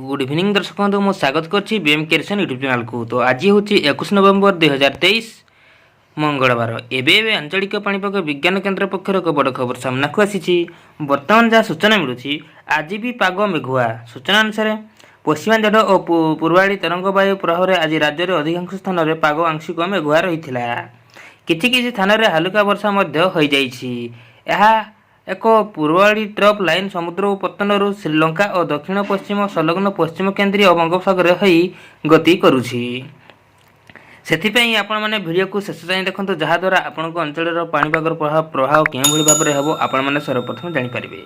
Good evening दर्शक बंधु मु स्वागत करछि bmcreation यूट्यूब चैनल को। तो आज हूँ 21 नवेम्बर 2023 मंगलवार। एवं आंचलिक पाणीपाग विज्ञान केन्द्र पक्षर एक बड़ खबर सामना को आसी। बर्तमान जहाँ सूचना मिलूँ आज भी पाग मेघुआ। सूचना अनुसार पश्चिमांचल और पूर्वाड़ी तरंग वायु प्रभाव आज राज्य में अधिकांश स्थान में पाग आंशिक मेघुआ रही है। किछि स्थान में हालुका वर्षा हो जाइछि। एक पूर्वाड़ी ट्रफ लाइन समुद्र पतन श्रीलंका और दक्षिण पश्चिम संलग्न पश्चिम केन्द्रीय बंगोपसागर हो गति करुछि। सेथिपई आपण माने वीडियो को शेष जाए देखंतु जहाद्वारा आपण अंचल पाणीपागर प्रभाव केउं भली भाव में हेबो आपण माने सर्वप्रथम जानि पारिबे।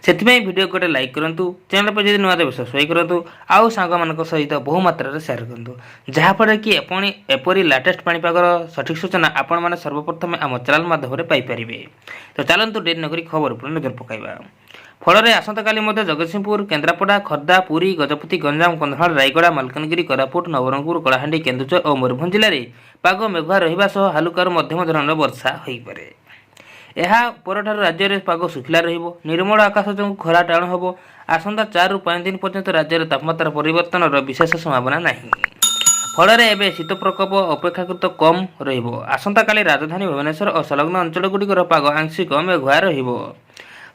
सेथिपई वीडियो को लाइक करंतु, चैनल पर जदि नुआ देबे सब्सक्राइब करंतु, आउ सांग मानक सहित बहु मात्रा रे शेयर करंतु, जहा फळे कि आपण एपरी लेटेस्ट पाणीपागर सठिक सूचना आपण माने सर्वप्रथम आम चैनल माध्यम रे पाई पारिबे। तो चलंतु डेट नगरी खबर पर नजर पकाइबा। फल आसंता काली जगतसिंहपुर, केन्द्रापड़ा, खर्दा, पुरी, गजपति, गंजाम, कंधमाल, रायगड़ा, मालकानगिरी, कोरापुट, नवरंगपुर, कलाहांडी, केन्दुझर और मयूरभंज जिले में पाग मेघुआ रहिबा सह हालुकार मध्यम धरणर वर्षा होइपारे। ଏହା ପରଠାରୁ ରାଜ୍ୟରେ ପାଗ ଶୁଖିଲା ରହିବ। ନିର୍ମଳ ଆକାଶ ଯୋଗୁଁ ଖରା ଟାଣ ହେବ। ଆସନ୍ତା 4 ରୁ 5 ଦିନ ପର୍ଯ୍ୟନ୍ତ ରାଜ୍ୟରେ ତାପମାତ୍ରା ପରିବର୍ତ୍ତନର ବିଶେଷ ସମ୍ଭାବନା ନାହିଁ। ଫଳରେ ଏବେ ଶୀତ ପ୍ରକୋପ ଅପେକ୍ଷାକୃତ କମ୍ ରହିବ। ଆସନ୍ତାକାଲି ରାଜଧାନୀ ଭୁବନେଶ୍ୱର ଓ ସଂଲଗ୍ନ ଅଞ୍ଚଳଗୁଡ଼ିକର ପାଗ ଆଂଶିକ ମେଘୁଆ ରହିବ।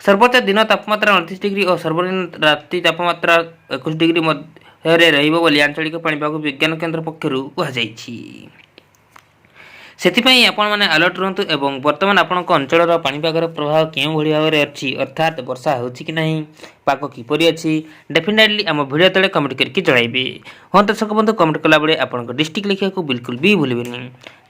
सर्वोच्च दिन तापमात्रा 29 डिग्री और सर्वनिम्न राति तापमात्रा 21 डिग्री मध्य रहिबो बोली आंचलिक पाणीपाग विज्ञान केन्द्र पक्षरु कहाଯାଇଛି। सेथिपई आपण माने अलर्ट रहंतु एवं वर्तमान आपनक अंचलर पाणीपागर प्रभाव केउं भली भाव रे अछि, अर्थात वर्षा होछि कि नाही, पाग किपरि अछि, डेफिनेटली हम वीडियो तळे कमेंट करके जणाइबे। हों दर्शक बंधु कमेंट कला बेले आपनक डिस्ट्रिक्ट लिखिया को बिल्कुल भी भूलिबेनी,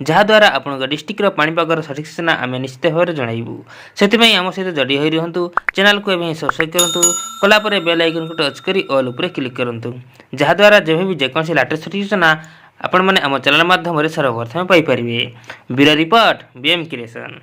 जहा द्वारा आपनक डिस्ट्रिक्ट रो पाणीपागर सठिक सूचना आमे निश्चित भाव रे जणाइबु। सेथिपई हम सहित जडी होई रहंतु, चैनल को एबे सब्सक्राइब करंतु, कला परे बेल आइकन को टच करी ऑल ऊपर क्लिक करंतु, जहा द्वारा जेबे भी जेकोसी लेटेस्ट सठिक सूचना आपण माने आम चैनल माध्यम रे सर्वप्रथम पाई परिबे। Bureau report bmcreation।